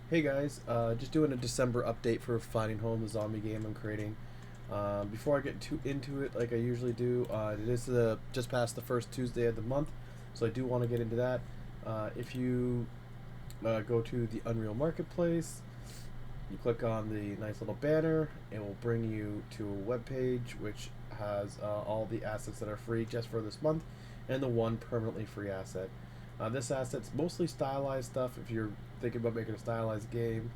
Hey guys, just doing a December update for Finding Home, the zombie game I'm creating. Before I get too into it, like I usually do, it is just past the first Tuesday of the month, so I do want to get into that. If you go to the Unreal Marketplace, you click on the nice little banner, it will bring you to a web page which has all the assets that are free just for this month, and the one permanently free asset. This asset's mostly stylized stuff. If you're thinking about making a stylized game,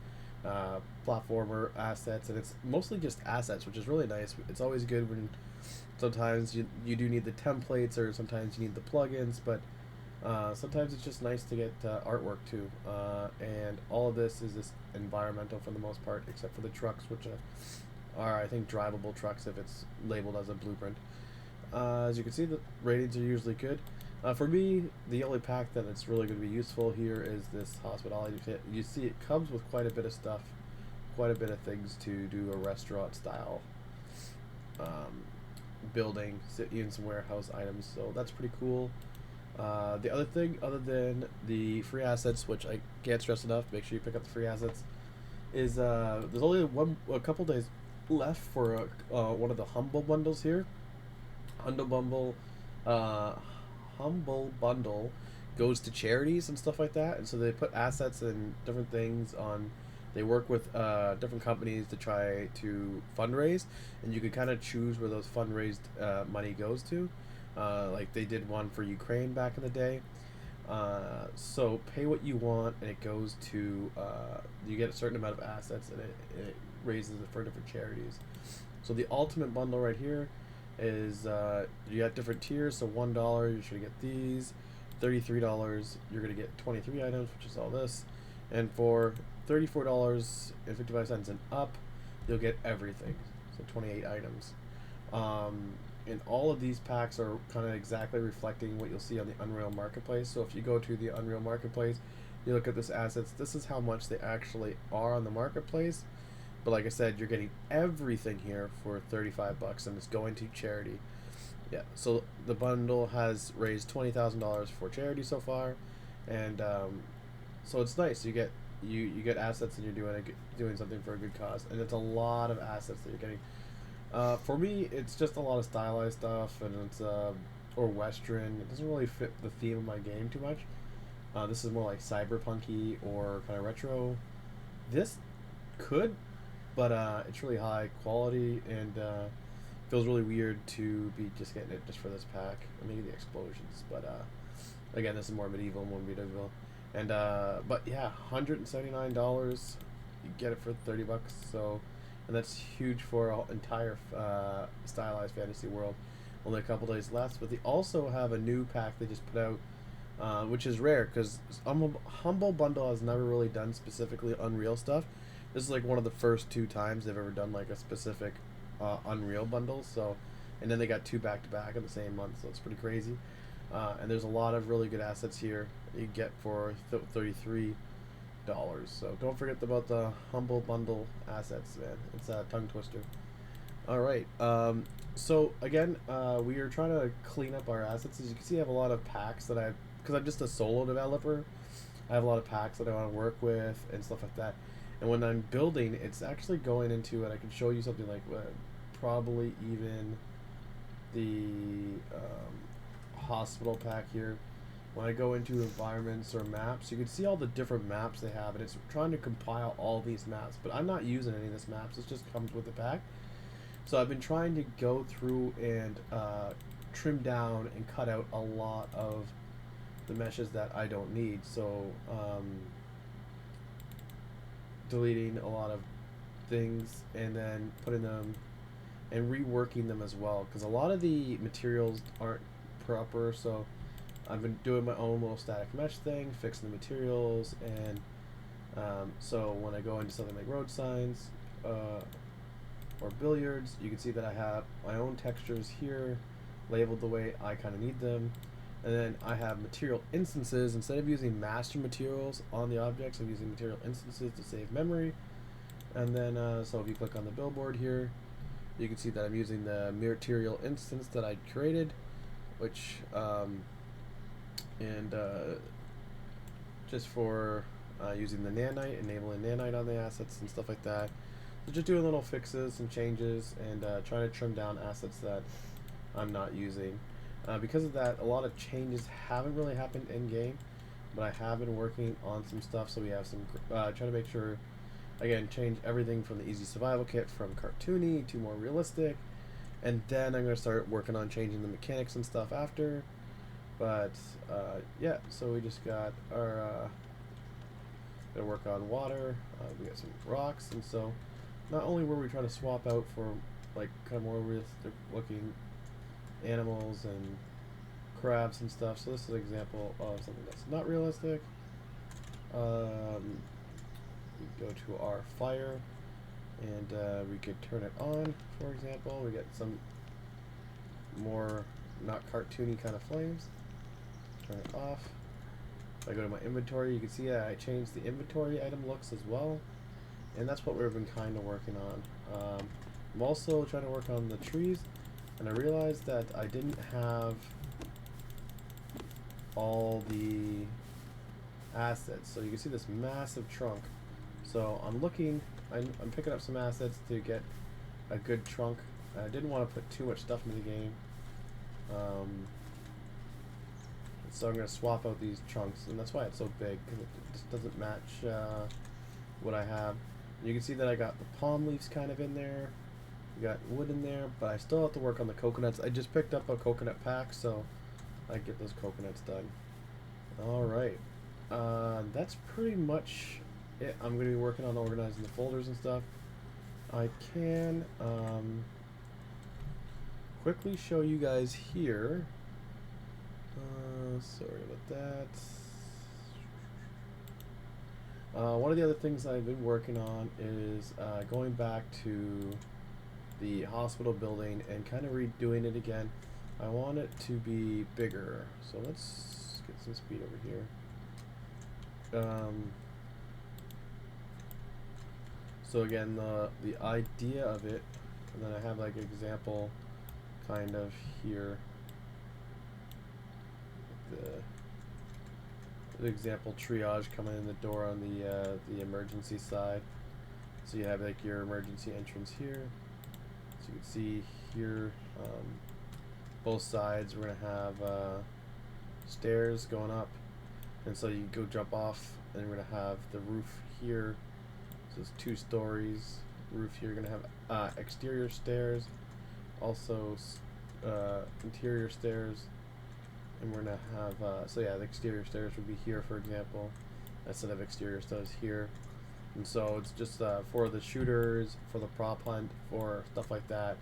platformer assets, and it's mostly just assets, which is really nice. It's always good when sometimes you do need the templates, or sometimes you need the plugins, but sometimes it's just nice to get artwork too. And all of this is this environmental for the most part, except for the trucks, which are I think drivable trucks if it's labeled as a blueprint. As you can see, the ratings are usually good. For me, the only pack that it's really going to be useful here is this hospitality kit. You see, it comes with quite a bit of stuff, quite a bit of things to do a restaurant style um, building, even some warehouse items. So that's pretty cool. The other thing, other than the free assets, which I can't stress enough, make sure you pick up the free assets, is there's only a couple days left for one of the humble bundles here. Humble Bundle, uh, Humble Bundle goes to charities and stuff like that, and so they put assets and different things on. They work with different companies to try to fundraise, and you can kind of choose where those fundraised money goes to. Like they did one for Ukraine back in the day. So pay what you want, and it goes to you get a certain amount of assets, and it raises it for different charities. So the ultimate bundle right here is you got different tiers. So $1 you're gonna get these, $33 you're gonna get 23 items, which is all this, and for $34.55 and up, you'll get everything. So 28 items. And all of these packs are kind of exactly reflecting what you'll see on the Unreal Marketplace. So if you go to the Unreal Marketplace, you look at this assets. This is how much they actually are on the marketplace. But like I said, you're getting everything here for 35 bucks, and it's going to charity. Yeah. So the bundle has raised $20,000 for charity so far, and so it's nice. You get assets, and you're doing something for a good cause, and it's a lot of assets that you're getting. For me, it's just a lot of stylized stuff, and it's or Western. It doesn't really fit the theme of my game too much. This is more like cyberpunky or kind of retro. This could, but it's really high quality, and feels really weird to be just getting it just for this pack. Or maybe the explosions, but again, this is more medieval, more medieval. And but yeah, $179. You get it for 30 bucks. So, and that's huge for our entire stylized fantasy world. Only a couple days left, but they also have a new pack they just put out, which is rare because Humble Bundle has never really done specifically Unreal stuff. This is like one of the first two times they've ever done like a specific Unreal bundle. So, and then they got two back to back in the same month, so it's pretty crazy. And there's a lot of really good assets here that you get for $33. So don't forget about the Humble Bundle assets, man. It's a tongue twister. All right. So again, we are trying to clean up our assets. As you can see, I have a lot of packs that because I'm just a solo developer. I have a lot of packs that I want to work with and stuff like that. And when I'm building, it's actually going into, and I can show you something like probably even the hospital pack here. When I go into environments or maps, you can see all the different maps they have, and it's trying to compile all these maps. But I'm not using any of this maps; it just comes with the pack. So I've been trying to go through and trim down and cut out a lot of the meshes that I don't need. So deleting a lot of things and then putting them and reworking them as well, because a lot of the materials aren't proper. So I've been doing my own little static mesh thing, fixing the materials, and so when I go into something like road signs or billiards, you can see that I have my own textures here labeled the way I kind of need them. And then I have material instances. Instead of using master materials on the objects, I'm using material instances to save memory. And then, so if you click on the billboard here, you can see that I'm using the material instance that I created, which, and just for using the nanite, enabling nanite on the assets and stuff like that. So just doing little fixes and changes and trying to trim down assets that I'm not using. Because of that, a lot of changes haven't really happened in game, but I have been working on some stuff. So we have some trying to make sure, again, change everything from the easy survival kit from cartoony to more realistic, and then I'm gonna start working on changing the mechanics and stuff after. But yeah, so we just got our gonna work on water. We got some rocks, and so not only were we trying to swap out for like kind of more realistic looking animals and crabs and stuff. So this is an example of something that's not realistic. We go to our fire and we could turn it on, for example. We get some more not cartoony kind of flames. Turn it off. If I go to my inventory, you can see that I changed the inventory item looks as well, and that's what we've been kind of working on. I'm also trying to work on the trees, and I realized that I didn't have all the assets. So you can see this massive trunk. So I'm looking, I'm picking up some assets to get a good trunk. I didn't want to put too much stuff into the game. So I'm going to swap out these chunks, and that's why it's so big, because it just doesn't match what I have. You can see that I got the palm leaves kind of in there. We got wood in there, but I still have to work on the coconuts. I just picked up a coconut pack, so I get those coconuts done. Alright. That's pretty much it. I'm going to be working on organizing the folders and stuff. I can quickly show you guys here. Sorry about that. One of the other things I've been working on is going back to the hospital building and kind of redoing it again. I want it to be bigger, so let's get some speed over here. So again, the idea of it, and then I have like an example kind of here. The example triage coming in the door on the emergency side. So you have like your emergency entrance here. So you can see here, both sides we're gonna have stairs going up, and so you go jump off, and we're gonna have the roof here. So it's 2 stories. Roof here. You're gonna have exterior stairs, also interior stairs. And we're gonna have, so yeah, the exterior stairs would be here, for example, instead of exterior stairs here. And so it's just for the shooters, for the prop hunt, for stuff like that.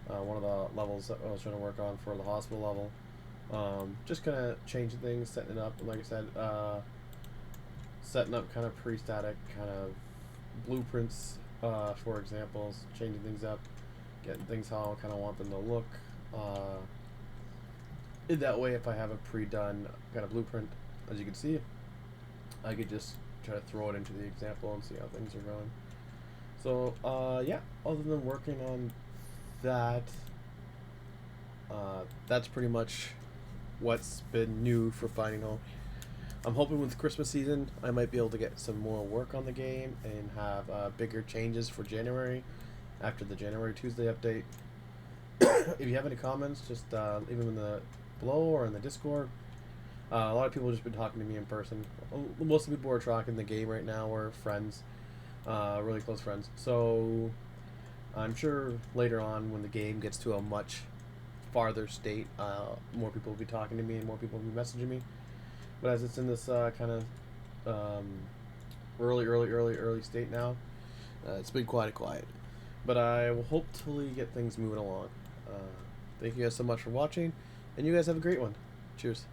One of the levels that I was trying to work on for the hospital level. Just kind of changing things, setting it up, and like I said, setting up kind of pre-static kind of blueprints, for examples, changing things up, getting things how I kind of want them to look. That way, if I have a pre-done kind of blueprint, as you can see, I could just try to throw it into the example and see how things are going. So, yeah, other than working on that, that's pretty much what's been new for Finding Home. I'm hoping with Christmas season, I might be able to get some more work on the game and have bigger changes for January after the January Tuesday update. If you have any comments, just leave them in the below or in the Discord. A lot of people have just been talking to me in person. Most of the people who are tracking the game right now are friends, really close friends. So I'm sure later on when the game gets to a much farther state, more people will be talking to me and more people will be messaging me. But as it's in this kind of early state now, it's been quite quiet. But I will hopefully get things moving along. Thank you guys so much for watching, and you guys have a great one. Cheers.